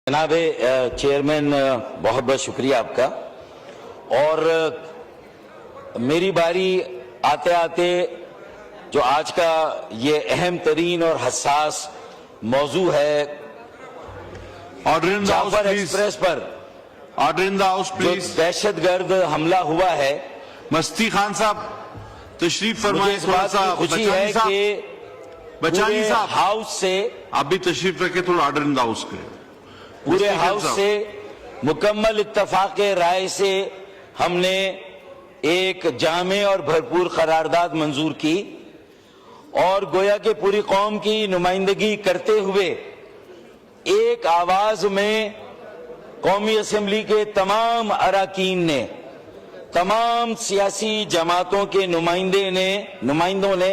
जनाब चेयरमैन बहुत बहुत शुक्रिया आपका। और मेरी बारी आते आते जो आज का ये अहम तरीन और हसास मौजू है, जाफर एक्सप्रेस पर जो दहशतगर्द हमला हुआ है, मस्ती खान साहब तशरीफ फरमाएं। इस बात की खुशी है कि बचानी पूरे साहब हाउस से आप भी तशरीफ रखे, थोड़ा ऑर्डर इन द हाउस करें। पूरे हाउस से मुकम्मल इत्तफाक राय से हमने एक जामे और भरपूर करारदाद मंजूर की और गोया के पूरी कौम की नुमाइंदगी करते हुए एक आवाज में कौमी असम्बली के तमाम अरकान ने, तमाम सियासी जमातों के नुमाइंदों ने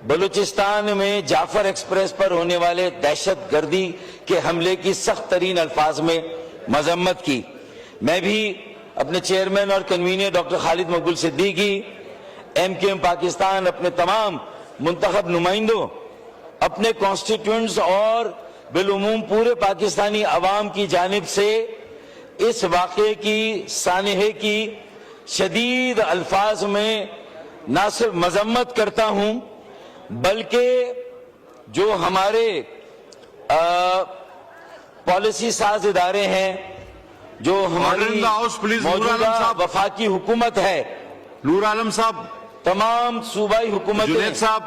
बलूचिस्तान में जाफर एक्सप्रेस पर होने वाले दहशतगर्दी के हमले की सख्त तरीन अल्फाज में मजम्मत की। मैं भी अपने चेयरमैन और कन्वीनर डॉक्टर खालिद मकबूल सिद्दीकी, MQM पाकिस्तान, अपने तमाम मुंतखब नुमाइंदों, अपने कॉन्स्टिट्यूएंट्स और बिलुमूम पूरे पाकिस्तानी अवाम की जानिब से इस वाक़े की सानहे की शदीद अल्फाज में न सिर्फ मजम्मत करता हूँ बल्कि जो हमारे पॉलिसी साज इदारे हैं, जो हमारी मौजूदा वफाकी हुकूमत है, नूर आलम साहब, तमाम सूबाई हुकूमतें साहब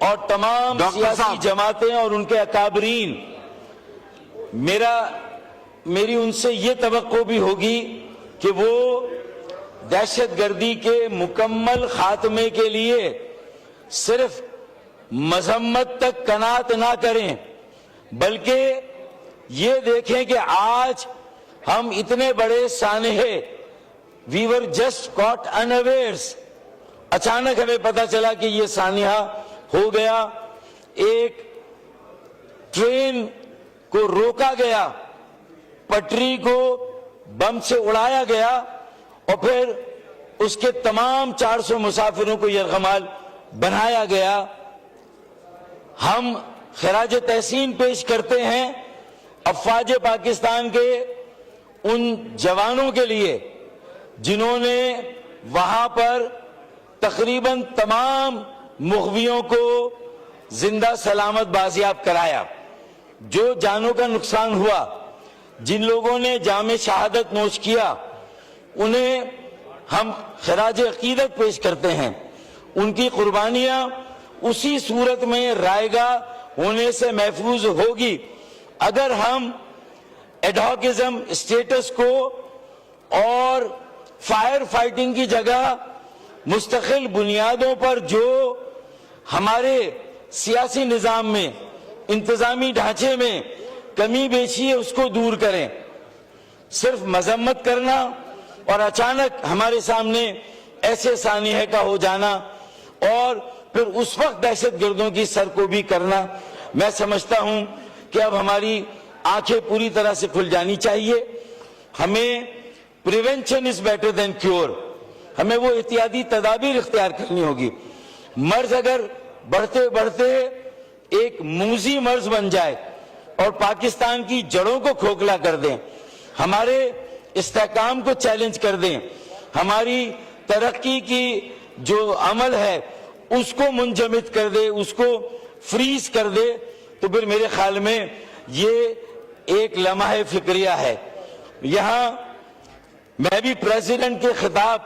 और तमाम सियासी जमातें और उनके अकाबरीन, मेरी उनसे ये तवक्को भी होगी कि वो दहशतगर्दी के मुकम्मल खात्मे के लिए सिर्फ मजम्मत तक कनात ना करें, बल्कि ये देखें कि आज हम इतने बड़े सानहे, we were just caught unawares, अचानक हमें पता चला कि ये सानिया हो गया, एक ट्रेन को रोका गया, पटरी को बम से उड़ाया गया और फिर उसके तमाम 400 मुसाफिरों को यरगमाल बनाया गया। हम खराज तहसीन पेश करते हैं अफवाज पाकिस्तान के उन जवानों के लिए जिन्होंने वहां पर तकरीबन तमाम मुग़वियों को जिंदा सलामत बाजियाब कराया। जो जानों का नुकसान हुआ, जिन लोगों ने जामे शहादत नोश किया, उन्हें हम खराज अकीदत पेश करते हैं। उनकी कुर्बानियां उसी सूरत में रायगा होने से महफूज होगी अगर हम एडहॉकिज्म स्टेटस को और फायर फाइटिंग की जगह मुस्तकिल बुनियादों पर जो हमारे सियासी निजाम में, इंतजामी ढांचे में कमी बेशी है, उसको दूर करें। सिर्फ मजम्मत करना और अचानक हमारे सामने ऐसे सानिहे का हो जाना और फिर उस वक्त दहशतगर्दों की सरकोबी करना, मैं समझता हूं कि अब हमारी आंखें पूरी तरह से खुल जानी चाहिए। हमें prevention is better than cure, हमें वो एहतियाती तदाबीर इख्तियार करनी होगी। मर्ज अगर बढ़ते बढ़ते एक मूजी मर्ज बन जाए और पाकिस्तान की जड़ों को खोखला कर दें, हमारे इस्तेहकाम को चैलेंज कर दें, हमारी तरक्की की जो अमल है उसको मुंजमद कर दे, उसको फ्रीज कर दे, तो फिर मेरे ख्याल में ये एक लम्हा फिक्रिया है। यहां मैं भी प्रेसिडेंट के खिताब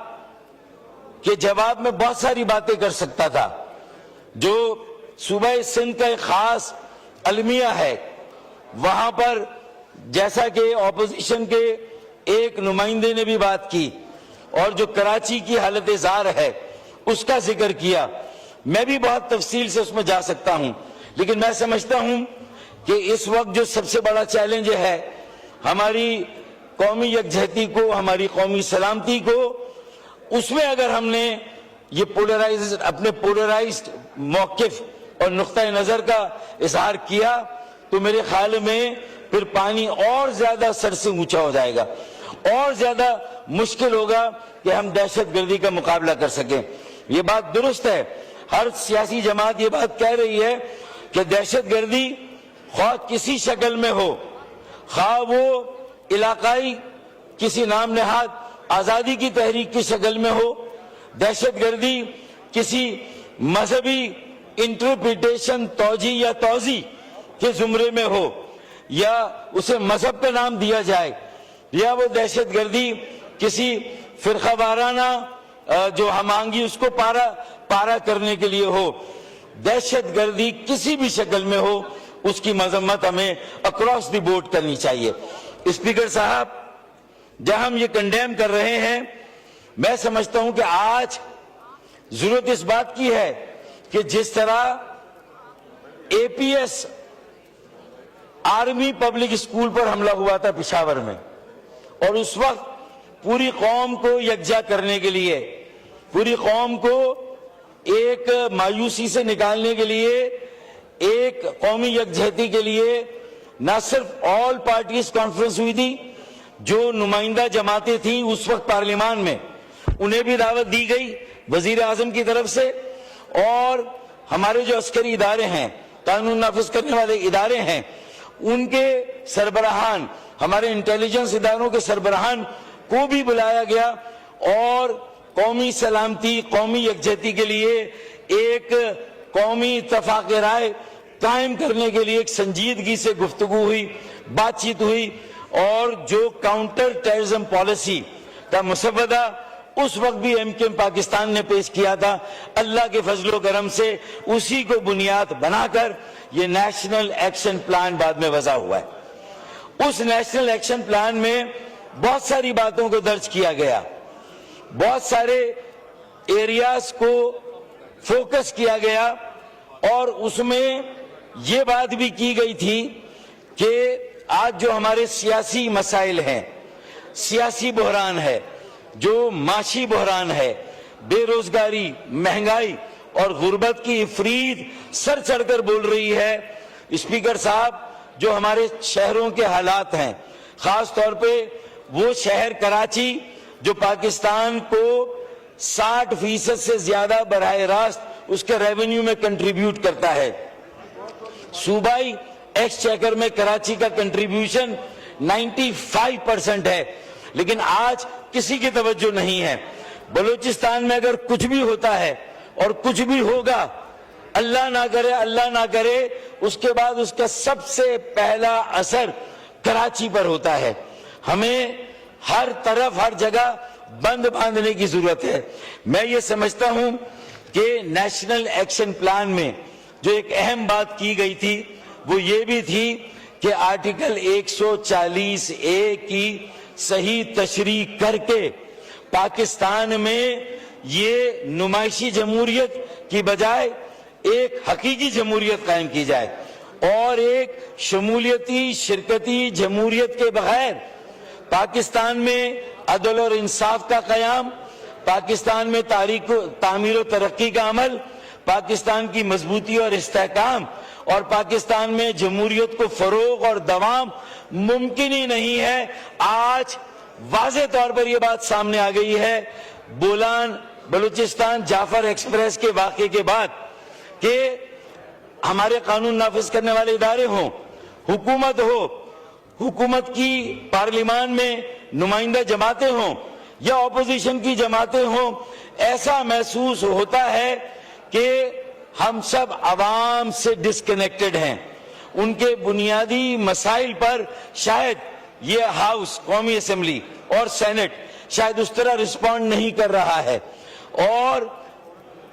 के जवाब में बहुत सारी बातें कर सकता था। जो सूबा सिंध का एक खास अलमिया है, वहां पर जैसा कि ऑपोजिशन के एक नुमाइंदे ने भी बात की और जो कराची की हालत ज़ार है उसका जिक्र किया, मैं भी बहुत तफसील से उसमें जा सकता हूं। लेकिन मैं समझता हूं कि इस वक्त जो सबसे बड़ा चैलेंज है हमारी कौमी यकजहती को, हमारी कौमी सलामती को, उसमें अगर हमने ये अपने पोलराइज्ड मौक़िफ़ और नुक्ता नज़र का इजहार किया तो मेरे ख्याल में फिर पानी और ज्यादा सर से ऊंचा हो जाएगा और ज्यादा मुश्किल होगा कि हम दहशतगर्दी का मुकाबला कर सकें। ये बात दुरुस्त है, हर सियासी जमात ये बात कह रही है कि दहशतगर्दी خواہ کسی شکل میں ہو، خواہ وہ علاقائی کسی نام نہاد آزادی کی تحریک کی شکل میں ہو، دہشت گردی کسی مذہبی انٹرپریٹیشن توجیہ یا توضیح کے زمرے میں ہو، یا اسے مذہب کا نام دیا جائے، یا وہ دہشت گردی کسی فرقہ وارانہ جو ہم آہنگی اس کو پارا کرنے کے لیے ہو، دہشت گردی کسی بھی شکل میں ہو، اس کی مذمت ہمیں اکراس دی بورڈ کرنی چاہیے۔ اسپیکر صاحب، جب ہم یہ کنڈیم کر رہے ہیں، میں سمجھتا ہوں کہ آج ضرورت اس بات کی ہے کہ جس طرح A P S army public school پر حملہ ہوا تھا پشاور میں، اور اس وقت پوری قوم کو یکجا کرنے کے لیے، پوری قوم کو ایک مایوسی سے نکالنے کے لیے، ایک قومی یکجہتی کے لیے نہ صرف آل پارٹیز کانفرنس ہوئی تھی، جو نمائندہ جماعتیں تھیں اس وقت پارلیمان میں انہیں بھی دعوت دی گئی وزیر اعظم کی طرف سے، اور ہمارے جو عسکری ادارے ہیں، قانون نافذ کرنے والے ادارے ہیں، ان کے سربراہان، ہمارے انٹیلیجنس اداروں کے سربراہان کو بھی بلایا گیا، اور قومی سلامتی، قومی یکجہتی کے لیے ایک قومی اتفاق رائے قائم کرنے کے لیے ایک سنجیدگی سے گفتگو ہوئی، بات چیت ہوئی، اور جو کاؤنٹر ٹیررزم پالیسی کا مسودہ اس وقت بھی ایم کیو ایم پاکستان نے پیش کیا تھا، اللہ کے فضل و کرم سے اسی کو بنیاد بنا کر یہ نیشنل ایکشن پلان بعد میں وضع ہوا ہے۔ اس نیشنل ایکشن پلان میں بہت ساری باتوں کو درج کیا گیا، بہت سارے ایریاز کو فوکس کیا گیا، اور اس میں یہ بات بھی کی گئی تھی کہ آج جو ہمارے سیاسی مسائل ہیں، سیاسی بحران ہے، جو معاشی بحران ہے، بے روزگاری، مہنگائی اور غربت کی افرید سر چڑھ کر بول رہی ہے، اسپیکر صاحب، جو ہمارے شہروں کے حالات ہیں، خاص طور پہ وہ شہر کراچی جو پاکستان کو 60% سے زیادہ براہ راست اس کے ریونیو میں کنٹریبیوٹ کرتا ہے، صوبائی ایکسچیکر میں کراچی کا کنٹریبیوشن 95% ہے، لیکن آج کسی کی توجہ نہیں ہے۔ بلوچستان میں اگر کچھ بھی ہوتا ہے اور کچھ بھی ہوگا، اللہ نہ کرے اس کے بعد اس کا سب سے پہلا اثر کراچی پر ہوتا ہے۔ ہمیں ہر طرف ہر جگہ بند باندھنے کی ضرورت ہے۔ میں یہ سمجھتا ہوں کہ نیشنل ایکشن پلان میں جو ایک اہم بات کی گئی تھی وہ یہ بھی تھی کہ آرٹیکل 140A کی صحیح تشریح کر کے پاکستان میں یہ نمائشی جمہوریت کی بجائے ایک حقیقی جمہوریت قائم کی جائے، اور ایک شمولیتی شرکتی جمہوریت کے بغیر پاکستان میں عدل اور انصاف کا قیام، پاکستان میں تعمیر و ترقی کا عمل، پاکستان کی مضبوطی اور استحکام، اور پاکستان میں جمہوریت کو فروغ اور دوام ممکن ہی نہیں ہے۔ آج واضح طور پر یہ بات سامنے آ گئی ہے بولان بلوچستان جعفر ایکسپریس کے واقعے کے بعد کہ ہمارے قانون نافذ کرنے والے ادارے ہوں، حکومت ہو، حکومت کی پارلیمان میں نمائندہ جماعتیں ہوں یا اپوزیشن کی جماعتیں ہوں، ایسا محسوس ہوتا ہے کہ ہم سب عوام سے ڈسکنیکٹڈ ہیں، ان کے بنیادی مسائل پر شاید یہ ہاؤس، قومی اسمبلی اور سینٹ شاید اس طرح رسپونڈ نہیں کر رہا ہے، اور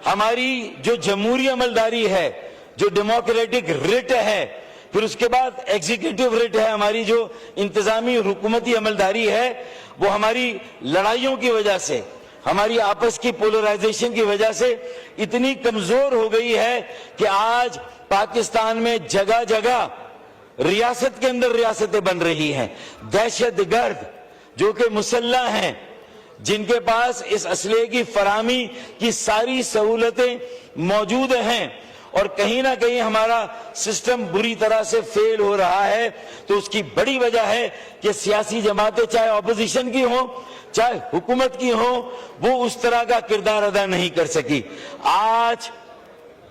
ہماری جو جمہوری عملداری ہے، جو ڈیموکریٹک رٹ ہے، پھر اس کے بعد ایگزیکٹو رٹ ہے، ہماری جو انتظامی حکومتی عملداری ہے، وہ ہماری لڑائیوں کی وجہ سے، ہماری آپس کی پولرائزیشن کی وجہ سے اتنی کمزور ہو گئی ہے کہ آج پاکستان میں جگہ جگہ ریاست کے اندر ریاستیں بن رہی ہیں، دہشت گرد جو کہ مسلح ہیں، جن کے پاس اس اسلحے کی فراہمی کی ساری سہولتیں موجود ہیں، اور کہیں نہ کہیں ہمارا سسٹم بری طرح سے فیل ہو رہا ہے، تو اس کی بڑی وجہ ہے کہ سیاسی جماعتیں چاہے اپوزیشن کی ہوں چاہے حکومت کی ہوں، وہ اس طرح کا کردار ادا نہیں کر سکی۔ آج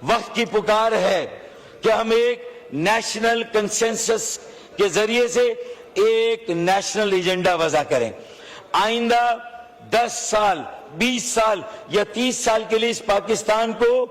وقت کی پکار ہے کہ ہم ایک नेशनल कंसेंसस के जरिए से एक नेशनल एजेंडा वज़ा करें। आइंदा 10 साल, 20 साल या 30 साल के लिए इस पाकिस्तान को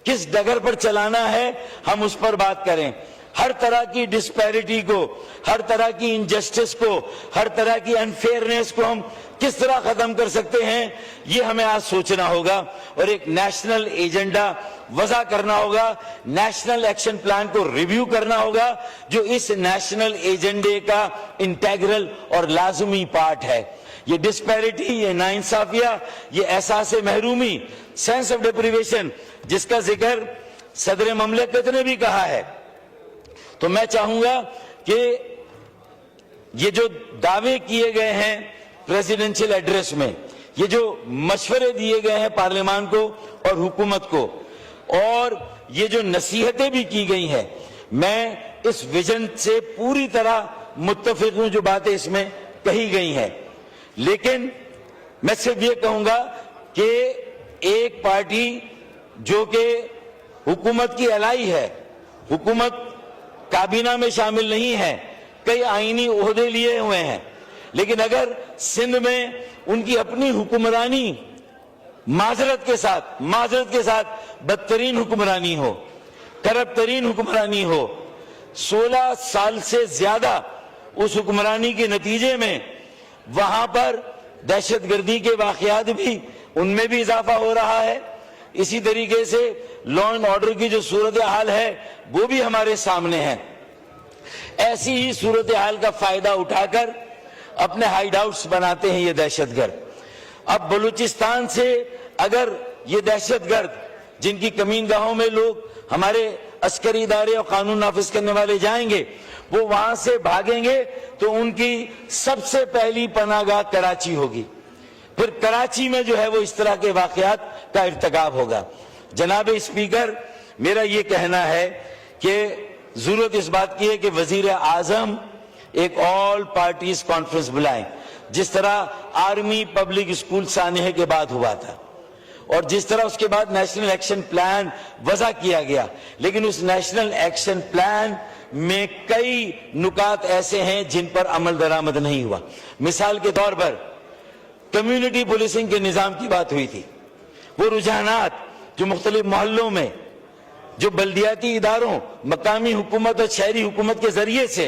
किस डगर पर चलाना है, हम उस पर बात करें। हर तरह की डिस्पैरिटी को, हर तरह की इनजस्टिस को, हर तरह की अनफेयरनेस को हम किस तरह खत्म कर सकते हैं, ये हमें आज सोचना होगा और एक नेशनल एजेंडा वज़ा करना होगा। नेशनल एक्शन प्लान को रिव्यू करना होगा जो इस नेशनल एजेंडे का इंटेग्रल और लाजमी पार्ट है। ये डिस्पैरिटी, ये नाइंसाफिया, ये एहसास महरूमी, सेंस ऑफ डिप्रिवेशन, जिसका जिक्र सदर ममलकत ने भी कहा है, तो मैं चाहूंगा कि ये जो दावे किए गए हैं प्रेसिडेंशियल एड्रेस में, ये जो मशवरे दिए गए हैं पार्लियामान को और हुकूमत को, और ये जो नसीहतें भी की गई हैं, मैं इस विजन से पूरी तरह मुत्तफिक हूं जो बातें इसमें कही गई हैं। लेकिन मैं सिर्फ ये कहूंगा कि एक पार्टी जो कि हुकूमत की अलाई है, हुकूमत काबीना में शामिल नहीं है, कई आईनी ओहदे लिए हुए हैं, लेकिन अगर सिंध में उनकी अपनी हुक्मरानी माजरत के साथ बदतरीन हुक्मरानी हो, करप्ट तरीन हुक्मरानी हो, 16 साल से ज्यादा उस हुक्मरानी के नतीजे में वहां पर दहशतगर्दी के वाकयात भी, उनमें भी इजाफा हो रहा है। इसी तरीके से लॉ एंड ऑर्डर की जो सूरत हाल है वो भी हमारे सामने है। ऐसी ही सूरत हाल का फायदा उठाकर अपने हाइड आउट्स बनाते हैं ये दहशतगर्द। अब बलूचिस्तान से अगर ये दहशतगर्द, जिनकी कमीनगाहों में लोग हमारे अस्करी इदारे और कानून नाफिज करने वाले जाएंगे, वो वहां से भागेंगे तो उनकी सबसे पहली पनाहगाह कराची होगी। फिर कराची में जो है वो इस तरह के वाकयात का इर्तिकाब होगा। जनाब स्पीकर, मेरा ये कहना है कि जरूरत इस बात की है कि वजीर आजम एक ऑल पार्टीज कॉन्फ्रेंस बुलाएं, जिस तरह आर्मी पब्लिक स्कूल सानेह के बाद हुआ था और जिस तरह उसके बाद नेशनल एक्शन प्लान वज़ा किया गया। लेकिन उस नेशनल एक्शन प्लान में कई नुकात ऐसे हैं जिन पर अमल दरामद नहीं हुआ। मिसाल के तौर पर कम्युनिटी पुलिसिंग के निजाम की बात हुई थी। वो रुझानात जो मुख्तलिफ मोहल्लों में, जो बल्दियाती इदारों, मकामी हुकूमत और शहरी हुकूमत के जरिए से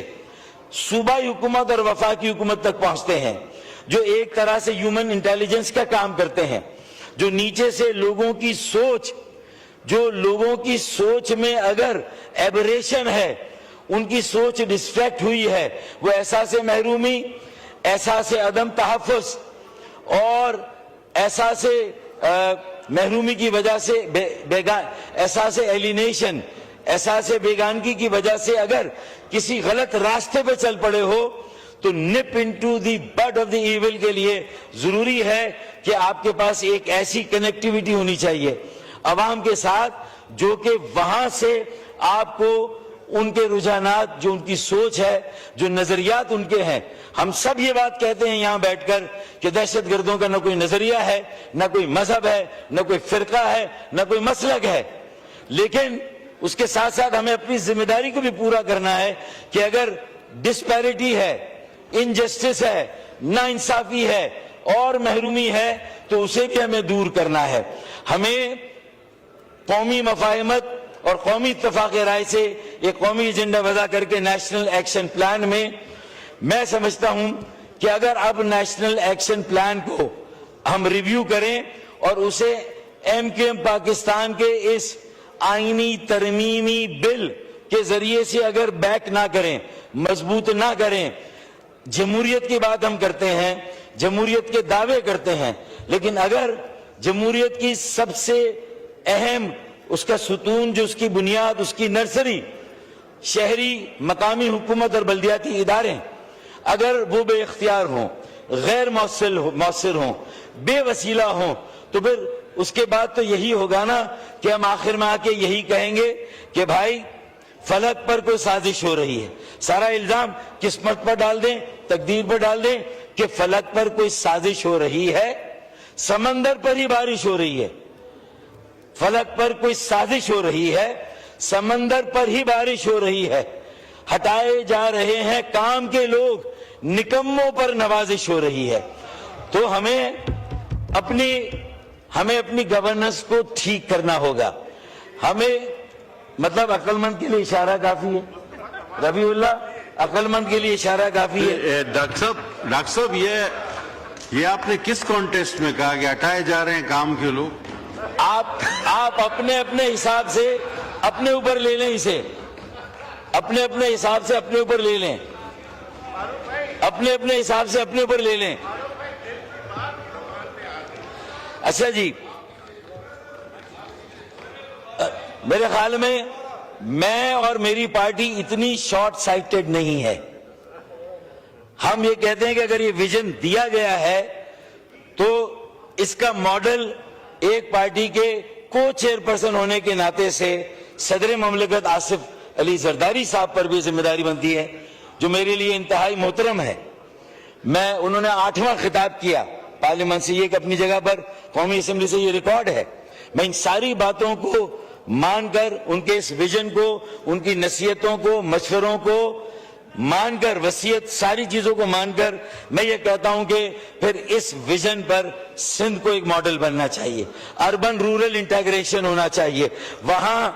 सूबाई हुकूमत और वफाकी हुकूमत तक पहुंचते हैं, जो एक तरह से ह्यूमन इंटेलिजेंस का काम करते हैं, जो नीचे से लोगों की सोच, जो लोगों की सोच में अगर एबरेशन है, उनकी सोच डिस्ट्रैक्ट हुई है, वो एहसास महरूमी, एहसास अदम तहफ़्फ़ुज़ और एहसास महरूमी की वजह से एहसास एलिनेशन, एहसास बेगानगी की वजह से अगर किसी गलत रास्ते पे चल पड़े हो, तो nip into the bud of the evil के लिए जरूरी है कि आपके पास एक ऐसी कनेक्टिविटी होनी चाहिए अवाम के साथ, जो कि वहां से आपको उनके रुझानात, जो उनकी सोच है, जो नजरियात उनके हैं। हम सब ये बात कहते हैं यहां बैठकर कि दहशतगर्दों का न कोई नजरिया है, न कोई मजहब है, न कोई फिरका है, न कोई मसलक है, लेकिन उसके साथ साथ हमें अपनी जिम्मेदारी को भी पूरा करना है कि अगर डिस्पैरिटी है, इनजस्टिस है, नाइंसाफी है और महरूमी है, तो उसे भी हमें दूर करना है। हमें कौमी मफाहिमत और कौमी इत्तफाक राय से एक कौमी एजेंडा वज़ा करके नेशनल एक्शन प्लान में, मैं समझता हूं कि अगर अब नेशनल एक्शन प्लान को हम रिव्यू करें और उसे एमक्यूएम पाकिस्तान के इस आईनी तरमीमी बिल के जरिए से अगर बैक ना करें, मजबूत ना करें, जमहूरियत की बात हम करते हैं, जमहूरियत के दावे करते हैं, लेकिन अगर जमहूरियत की सबसे अहम, उसका सुतून, जो उसकी बुनियाद, उसकी नर्सरी शहरी मकामी हुकूमत और बल्दियाती इदारे, अगर वो बेइख्तियार हों, गैर मौसर हों, बेवसीला हों, तो फिर उसके बाद तो यही होगा ना कि हम आखिर में आके यही कहेंगे कि भाई फलक पर कोई साजिश हो रही है। सारा इल्जाम किस्मत पर डाल दें, तकदीर पर डाल दें कि फलक पर कोई साजिश हो रही है, समंदर पर ही बारिश हो रही है, फलक पर कोई साजिश हो रही है, समंदर पर ही बारिश हो रही है, हटाए जा रहे हैं काम के लोग, निकम्मों पर नवाजिश हो रही है। तो हमें अपनी गवर्नेंस को ठीक करना होगा। हमें मतलब अक्लमंद के लिए इशारा काफी है, रबीउल्लाह, अक्लमंद के लिए इशारा काफी है। डॉक्टर साहब ये आपने किस कॉन्टेस्ट में कहा कि हटाए जा रहे हैं काम के लोग? आप अपने अपने हिसाब से अपने ऊपर ले लें, इसे अपने अपने हिसाब से अपने ऊपर ले लें, अपने अपने हिसाब से अपने ऊपर ले लें। अच्छा जी, मेरे ख्याल में मैं और मेरी पार्टी इतनी शॉर्ट साइटेड नहीं है। हम ये कहते हैं कि अगर ये विजन दिया गया है तो इसका मॉडल एक पार्टी के को चेयरपर्सन होने के नाते से सदर ममलकत आसिफ अली जरदारी साहब पर भी जिम्मेदारी बनती है, जो मेरे लिए इंतहाई मोहतरम है। उन्होंने 8वां खिताब किया पार्लियामेंट से, ये अपनी जगह पर कौमी असेंबली से ये रिकॉर्ड है। मैं इन सारी बातों को मानकर, उनके इस विजन को, उनकी नसीहतों को, मशवरों को मानकर, वसीयत, सारी चीजों को मानकर मैं ये कहता हूं कि फिर इस विजन पर सिंध को एक मॉडल बनना चाहिए। अर्बन रूरल इंटीग्रेशन होना चाहिए। वहां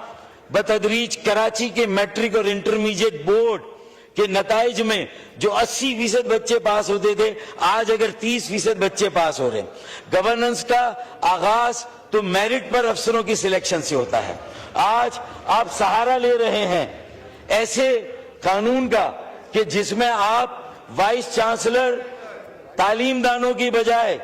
बतदरीज कराची के मैट्रिक और इंटरमीडिएट बोर्ड के नताइज में जो 80% बच्चे पास होते थे, आज अगर 30% बच्चे पास हो रहे हैं। गवर्नेंस का आगाज तो मेरिट पर अफसरों की सिलेक्शन से होता है। आज आप सहारा ले रहे हैं ऐसे कानून का कि जिसमें आप वाइस चांसलर तालीम दानों की बजाय,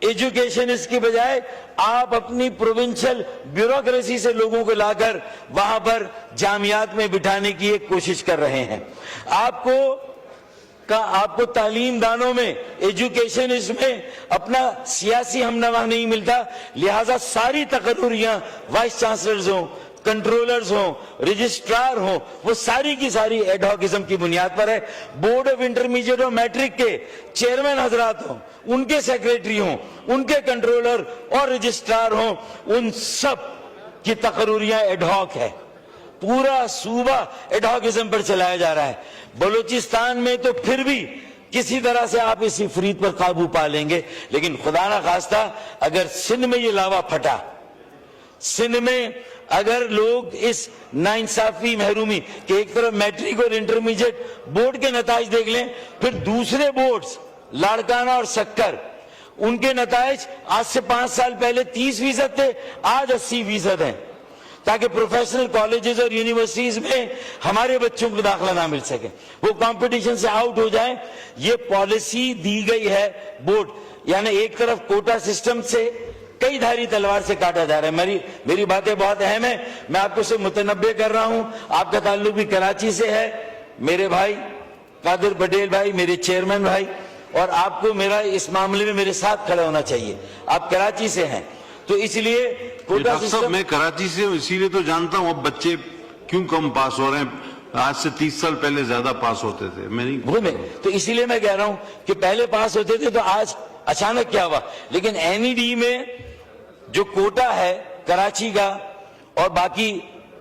एजुकेशनिस्ट की बजाय आप अपनी प्रोविंशियल ब्यूरोक्रेसी से लोगों को लाकर वहां पर जामियात में बिठाने की एक कोशिश कर रहे हैं। आपको तालीम दानों में, एजुकेशनिस्ट में अपना सियासी हमनवा नहीं मिलता, लिहाजा सारी तकर्रुरियां वाइस चांसलर्स हों, कंट्रोलर्स हों, रजिस्ट्रार हों, वो सारी की सारी एडहॉकिज्म की बुनियाद पर है। बोर्ड ऑफ इंटरमीडिएट और मैट्रिक के चेयरमैन हजरात हों, उनके सेक्रेटरी हों, उनके कंट्रोलर और रजिस्ट्रार हों, उन सब की तकर्रुरियां एडहॉक है। पूरा सूबा एडहॉकिज्म पर चलाया जा रहा है। बलूचिस्तान में तो फिर भी किसी तरह से आप इस इफरीत पर काबू पा लेंगे, लेकिन खुदा ना खास्ता अगर सिंध में ये लावा फटा, सिंध में अगर लोग इस नाइंसाफी, महरूमी के एक तरफ मैट्रिक और इंटरमीडिएट बोर्ड के नताइज देख लें, फिर दूसरे बोर्ड्स लाड़काना और शक्कर, उनके नताइज आज से 5 साल पहले 30% थे, आज 80% हैं, ताकि प्रोफेशनल कॉलेजेस और यूनिवर्सिटीज में हमारे बच्चों को दाखिला ना मिल सके, वो कंपटीशन से आउट हो जाए। ये पॉलिसी दी गई है बोर्ड, यानी एक तरफ कोटा सिस्टम से कई धारी तलवार से काटा जा रहा है। मेरी बातें बहुत अहम है, मैं आपको से मुतनब्बे कर रहा हूं। आपका ताल्लुक भी कराची से है, मेरे भाई कादिर पटेल भाई, मेरे चेयरमैन भाई, और आपको मेरा इस मामले में मेरे साथ खड़ा होना चाहिए। आप कराची से हैं, तो इसलिए कोटा सिस्टम, मैं कराची से हूं, इसीलिए तो जानता हूं अब बच्चे क्यों कम पास हो रहे हैं। आज से 30 साल पहले ज्यादा पास होते थे। मैं नहीं, तो इसीलिए मैं कह रहा हूं कि पहले पास होते थे, तो आज अचानक क्या हुआ। लेकिन एनईडी में जो कोटा है कराची का और बाकी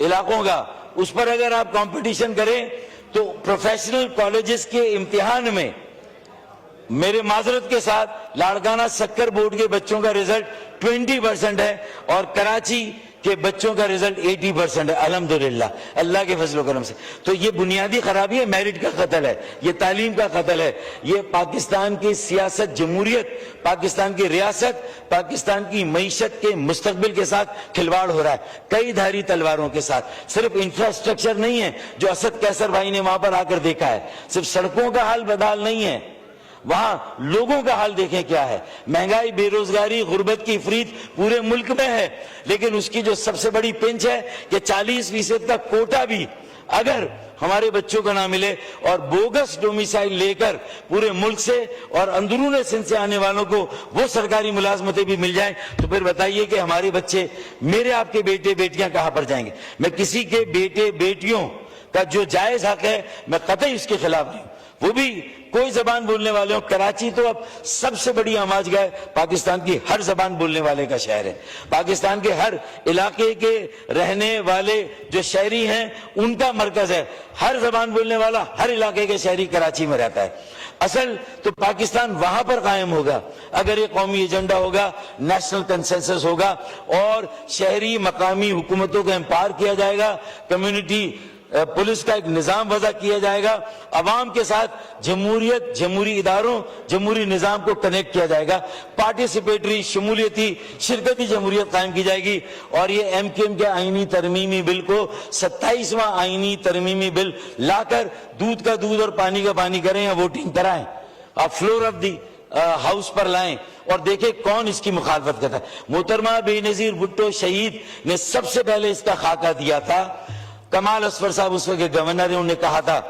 इलाकों का, उस पर अगर आप कंपटीशन करें तो प्रोफेशनल कॉलेजेस के इम्तिहान में मेरे माजरत के साथ लाड़काना शक्कर बोर्ड के बच्चों का रिजल्ट 20% है और कराची के बच्चों का रिजल्ट 80% है। अल्हम्दुलिल्लाह, अल्लाह के फजल करम से। तो ये बुनियादी खराबी है, मेरिट का कत्ल है, ये तालीम का कत्ल है, ये पाकिस्तान की सियासत, जमहूरियत, पाकिस्तान की रियासत, पाकिस्तान की मईशत के मुस्तकबिल के साथ खिलवाड़ हो रहा है, कई धारी तलवारों के साथ। सिर्फ इंफ्रास्ट्रक्चर नहीं है जो असद कैसर भाई ने वहां पर आकर देखा है, सिर्फ सड़कों का हाल बदहाल नहीं है, वहां लोगों का हाल देखें क्या है। महंगाई, बेरोजगारी, गुर्बत की इफरीत पूरे मुल्क में है, लेकिन उसकी जो सबसे बड़ी पिंच है कि 40% का कोटा भी अगर हमारे बच्चों को ना मिले और बोगस डोमिसाइल लेकर पूरे मुल्क से और अंदरून सिंध से आने वालों को वो सरकारी मुलाजमतें भी मिल जाएं, तो फिर बताइए कि हमारे बच्चे, मेरे आपके बेटे बेटियां कहां पर जाएंगे। मैं किसी के बेटे बेटियों का जो जायज हक है, मैं कतई इसके खिलाफ नहीं हूं। وہ بھی کوئی زبان بولنے والے ہوں. کراچی تو اب سب سے بڑی آماج گاہ پاکستان کی ہر زبان بولنے والے کا شہر ہے. پاکستان کے ہر علاقے کے رہنے والے جو شہری ہیں ان کا مرکز ہے. ہر زبان بولنے والا ہر علاقے کے شہری کراچی میں رہتا ہے. اصل تو پاکستان وہاں پر قائم ہوگا اگر یہ قومی ایجنڈا ہوگا, نیشنل کنسنسس ہوگا اور شہری مقامی حکومتوں کو امپاور کیا جائے گا, کمیونٹی پولیس کا ایک نظام وضع کیا جائے گا, عوام کے ساتھ جمہوریت, جمہوری اداروں, جمہوری نظام کو کنیکٹ کیا جائے گا, پارٹیسپیٹری, شمولیتی, شرکتی جمہوریت قائم کی جائے گی. اور یہ ایم کیو ایم کے آئینی ترمیمی بل کو 27واں آئینی ترمیمی بل لا کر دودھ کا دودھ اور پانی کا پانی کریں یا ووٹنگ کرائیں, آپ فلور آف دی ہاؤس پر لائیں اور دیکھیں کون اس کی مخالفت کرتا ہے. محترمہ بے نظیر بھٹو شہید نے سب سے پہلے اس کا خاکہ دیا تھا. کمال اصفر صاحب اس وقت گورنر نے, انہوں نے کہا تھا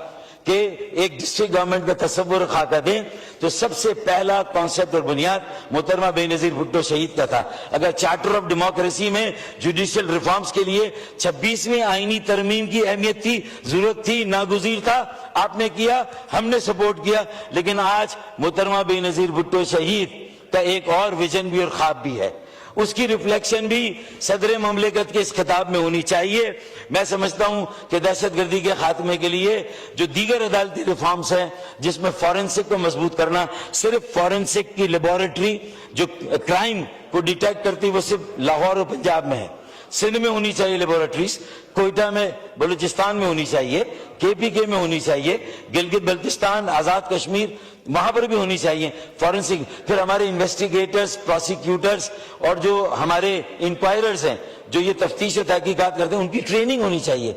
کہ ایک ڈسٹرکٹ گورنمنٹ کا تصور خاکہ دیں, تو سب سے پہلا کانسیپٹ اور بنیاد محترمہ بے نظیر بھٹو شہید کا تھا. اگر چارٹر آف ڈیموکریسی میں جوڈیشل ریفارمز کے لیے 26ویں آئینی ترمیم کی اہمیت تھی, ضرورت تھی, ناگزیر تھا, آپ نے کیا, ہم نے سپورٹ کیا. لیکن آج محترمہ بے نظیر بھٹو شہید کا ایک اور ویژن بھی اور خواب بھی ہے, اس کی ریفلیکشن بھی صدر مملکت کے اس خطاب میں ہونی چاہیے. میں سمجھتا ہوں کہ دہشت گردی کے خاتمے کے لیے جو دیگر عدالتی ریفارمز ہیں جس میں فورنسک کو مضبوط کرنا, صرف فورنسک کی لیبارٹری جو کرائم کو ڈیٹیکٹ کرتی وہ صرف لاہور اور پنجاب میں ہے, سندھ میں ہونی چاہیے لیبارٹریز, کوئٹہ میں, بلوچستان میں ہونی چاہیے, KPK میں ہونی چاہیے, گلگت بلتستان, آزاد کشمیر, وہاں پر بھی ہونی چاہیے فورنسک. پھر ہمارے انویسٹیگیٹرز, پروسیکیوٹرز اور جو ہمارے انکوائررز ہیں جو یہ تفتیش و تحقیقات کرتے ہیں ان کی ٹریننگ ہونی چاہیے.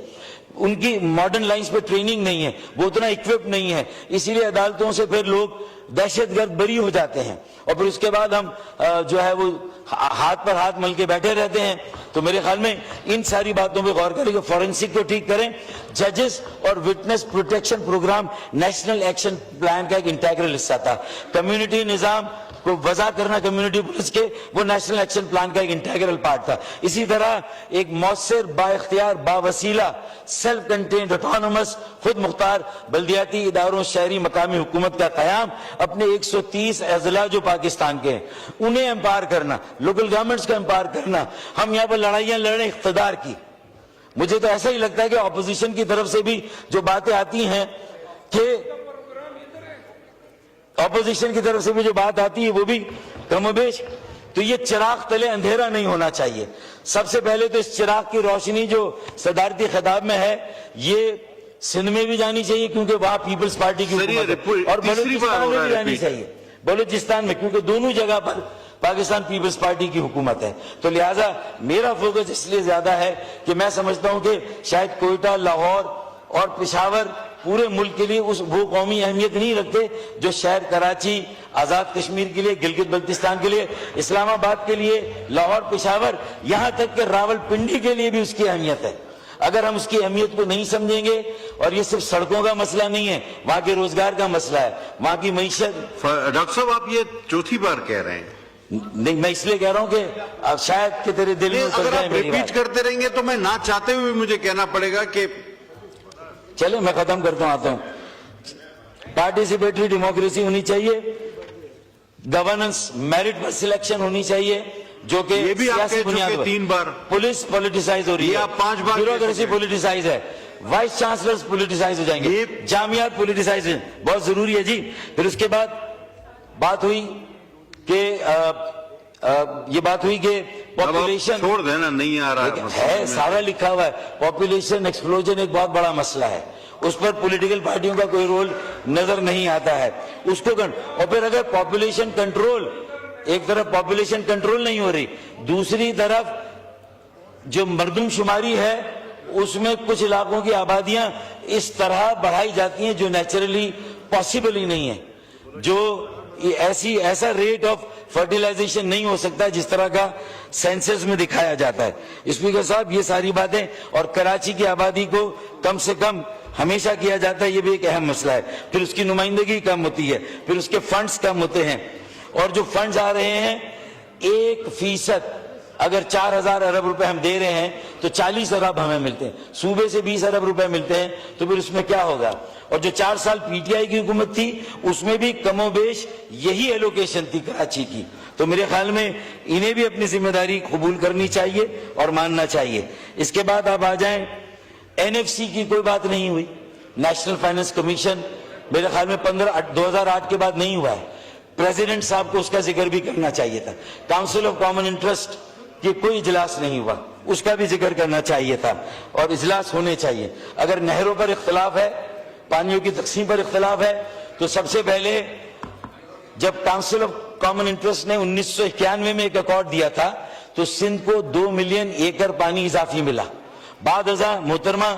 ان کی ماڈرن لائنز پہ ٹریننگ نہیں ہے, وہ اتنا اکوپڈ نہیں ہے, اسی لیے عدالتوں سے پھر لوگ دہشت گرد بری ہو جاتے ہیں اور پھر اس کے بعد ہم جو ہے وہ ہاتھ پر ہاتھ مل کے بیٹھے رہتے ہیں. تو میرے خیال میں ان ساری باتوں پہ غور کریں کہ فورنسک کو ٹھیک کریں. ججز اور witness protection program national action plan کا ایک انٹیگرل حصہ تھا. کمیونٹی نظام کو وضع کرنا کمیونٹی پولیس کے, وہ نیشنل ایکشن پلان کا ایک انٹیگرل پارٹ تھا. اسی طرح ایک مؤثر, با اختیار, با وسیلہ, سیلف کنٹینڈ, آٹونومس, خود مختار بلدیاتی اداروں, شہری مقامی حکومت کا قیام, اپنے 130 اضلاع جو پاکستان کے ہیں انہیں امپاور کرنا, لوکل گورنمنٹس کا امپاور کرنا. ہم یہاں پر لڑائیاں لڑ رہے ہیں اقتدار کی. مجھے تو ایسا ہی لگتا ہے کہ اپوزیشن کی طرف سے بھی جو باتیں آتی ہیں کہ اپوزیشن کی طرف سے بھی جو بات آتی ہے وہ بھی کم و بیش, تو یہ چراغ تلے اندھیرا نہیں ہونا چاہیے. سب سے پہلے تو اس چراغ کی روشنی جو صدارتی خطاب میں ہے یہ سندھ میں بھی جانی چاہیے کیونکہ وہاں پیپلز پارٹی کی حکومت ہے, اور بلوچستان میں بھی جانی چاہیے, بلوچستان میں, کیونکہ دونوں جگہ پر پاکستان پیپلز پارٹی کی حکومت ہے. تو لہٰذا میرا فوکس اس لیے زیادہ ہے کہ میں سمجھتا ہوں کہ شاید کوئٹہ, لاہور اور پشاور پورے ملک کے لیے وہ قومی اہمیت نہیں رکھتے جو شہر کراچی, آزاد کشمیر کے لیے, گلگت بلتستان کے لیے, اسلام آباد کے لیے, لاہور, پشاور, یہاں تک کہ راول پنڈی کے لیے بھی اس کی اہمیت ہے. اگر ہم اس کی اہمیت کو نہیں سمجھیں گے, اور یہ صرف سڑکوں کا مسئلہ نہیں ہے, وہاں کے روزگار کا مسئلہ ہے, وہاں کی معیشت. ڈاکٹر صاحب آپ یہ چوتھی بار کہہ رہے ہیں. نہیں, میں اس لیے کہہ رہا ہوں کہ اب شاید کہ تیرے دل میں اگر آپ ریپیٹ کرتے رہیں گے تو میں نہ چاہتے ہوئے مجھے کہنا پڑے گا کہ چلے میں ختم کرتا ہوں, آتا ہوں. پارٹیسپیٹری ڈیموکریسی ہونی چاہیے, گورننس میرٹ پر سلیکشن ہونی چاہیے جو کہ یہ بھی آپ سیاسی کہہ بنیاد چکے پر. 3 بار. پولیس پولیٹیسائز ہو رہی ہے, یہ آپ 5 بار بیوروکریسی پولیٹیسائز ہے, وائس چانسلرز پولیٹیسائز ہو جائیں گے, جامعات پولیٹیسائز ہیں, بہت ضروری ہے جی. پھر اس کے بعد بات ہوئی کہ یہ بات ہوئی کہ پاپولیشن چھوڑ دینا, نہیں آ رہا ہے, سارا لکھا ہوا ہے. پاپولیشن ایکسپلوژن ایک بہت بڑا مسئلہ ہے, اس پر پولیٹیکل پارٹیوں کا کوئی رول نظر نہیں آتا ہے. اس کو اور پھر اگر پاپولیشن کنٹرول, ایک طرف پاپولیشن کنٹرول نہیں ہو رہی, دوسری طرف جو مردم شماری ہے اس میں کچھ علاقوں کی آبادیاں اس طرح بڑھائی جاتی ہیں جو نیچرلی پاسبل ہی نہیں ہے, جو ایسا ریٹ آف فرٹیلائزیشن نہیں ہو سکتا جس طرح کا سینسس میں دکھایا جاتا ہے. اسپیکر صاحب یہ ساری باتیں, اور کراچی کی آبادی کو کم سے کم ہمیشہ کیا جاتا ہے, یہ بھی ایک اہم مسئلہ ہے. پھر اس کی نمائندگی کم ہوتی ہے, پھر اس کے فنڈز کم ہوتے ہیں, اور جو فنڈز آ رہے ہیں 1% اگر 4,000 ارب روپے ہم دے رہے ہیں تو 40 ارب ہمیں ملتے ہیں, صوبے سے 20 ارب روپے ملتے ہیں, تو پھر اس میں کیا ہوگا. اور جو 4 سال پی ٹی آئی کی حکومت تھی اس میں بھی کم و بیش یہی ایلوکیشن تھی کراچی کی. تو میرے خیال میں انہیں بھی اپنی ذمہ داری قبول کرنی چاہیے اور ماننا چاہیے. اس کے بعد آپ آ جائیں, این ایف سی کی کوئی بات نہیں ہوئی. نیشنل فائنانس کمیشن میرے خیال میں 2008 کے بعد نہیں ہوا ہے. پریزیڈنٹ صاحب کو اس کا ذکر بھی کرنا چاہیے تھا. کاؤنسل آف کامن انٹرسٹ کی کوئی اجلاس نہیں ہوا, اس کا بھی ذکر کرنا چاہیے تھا, اور اجلاس ہونے چاہیے. اگر نہروں پر اختلاف ہے, پانیوں کی تقسیم پر اختلاف ہے, تو سب سے پہلے جب کاؤنسل آف کامن انٹرسٹ نے 1991 میں ایک ایکارڈ دیا تھا تو سندھ کو 2 ملین ایکڑ پانی اضافی ملا. بعد ازاں محترمہ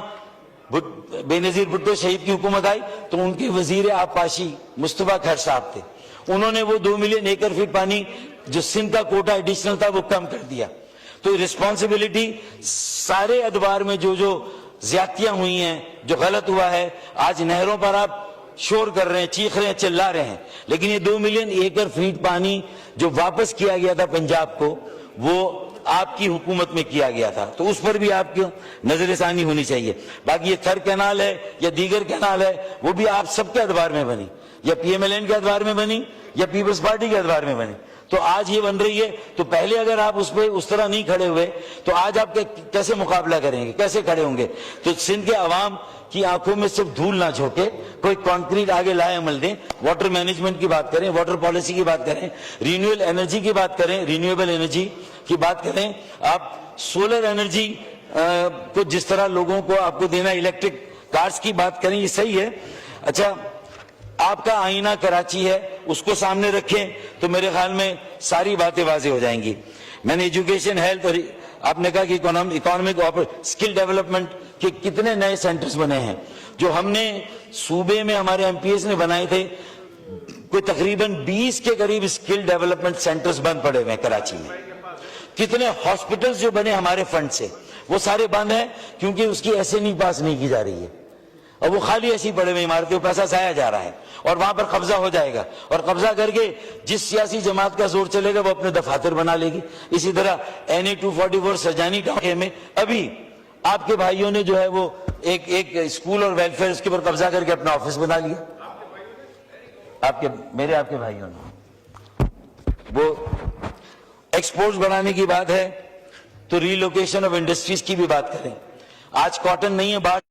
بے نظیر بھٹو شہید کی حکومت آئی تو ان کے وزیر آبپاشی مصطفیٰ خیر صاحب تھے, انہوں نے وہ 2 ملین ایکڑ فٹ پانی جو سندھ کا کوٹا ایڈیشنل تھا وہ کم کر دیا. تو رسپانسبلٹی سارے ادوار میں جو زیادتیاں ہوئی ہیں, جو غلط ہوا ہے, آج نہروں پر آپ شور کر رہے ہیں, چیخ رہے ہیں, چلا رہے ہیں, لیکن یہ 2 ملین ایکڑ فیٹ پانی جو واپس کیا گیا تھا پنجاب کو وہ آپ کی حکومت میں کیا گیا تھا, تو اس پر بھی آپ کی نظر ثانی ہونی چاہیے. باقی یہ تھر کینال ہے یا دیگر کینال ہے وہ بھی آپ سب کے ادوار میں بنی, یا پی ایم ایل این کے ادوار میں بنی یا پیپلز پارٹی کے ادوار میں بنی. تو آج یہ بن رہی ہے, تو پہلے اگر آپ اس پہ اس طرح نہیں کھڑے ہوئے تو آج آپ کیسے مقابلہ کریں گے, کیسے کھڑے ہوں گے؟ تو سندھ کے عوام کی آنکھوں میں صرف دھول نہ جھونکے, کوئی کانکریٹ آگے لائے عمل دیں. واٹر مینجمنٹ کی بات کریں, واٹر پالیسی کی بات کریں, رینیویبل انرجی کی بات کریں, رینیویبل انرجی کی بات کریں. آپ سولر انرجی کو جس طرح لوگوں کو آپ کو دینا, الیکٹرک کارز کی بات کریں, یہ صحیح ہے. اچھا, آپ کا آئینہ کراچی ہے, اس کو سامنے رکھیں تو میرے خیال میں ساری باتیں واضح ہو جائیں گی. میں نے ایجوکیشن, ہیلتھ, اور آپ نے کہا کہ اکانومک اسکل ڈیولپمنٹ کے کتنے نئے سینٹرز بنے ہیں جو ہم نے صوبے میں ہمارے ایم پی ایس نے بنائے تھے. کوئی تقریباً 20 کے قریب اسکل ڈیولپمنٹ سینٹرز بند پڑے ہوئے ہیں کراچی میں. کتنے ہاسپٹلز جو بنے ہمارے فنڈ سے وہ سارے بند ہیں کیونکہ اس کی ایسے نہیں پاس نہیں کی جا رہی ہے, اور وہ خالی ایسی پڑے ہوئے عمارتیں, پیسہ ضائع جا رہا ہے اور وہاں پر قبضہ ہو جائے گا, اور قبضہ کر کے جس سیاسی جماعت کا زور چلے گا وہ اپنے دفاتر بنا لے گی. اسی طرح این اے 244 سرجانی ٹاؤن میں ابھی آپ کے بھائیوں نے جو ہے وہ ایک اسکول اور ویلفیئر اس کے پر قبضہ کر کے اپنا آفس بنا لیا. آپ کے بھائیوں نے وہ ایکسپورٹس بڑھانے کی بات ہے تو ری لوکیشن آف انڈسٹریز کی بھی بات کریں. آج کاٹن نہیں ہے, بات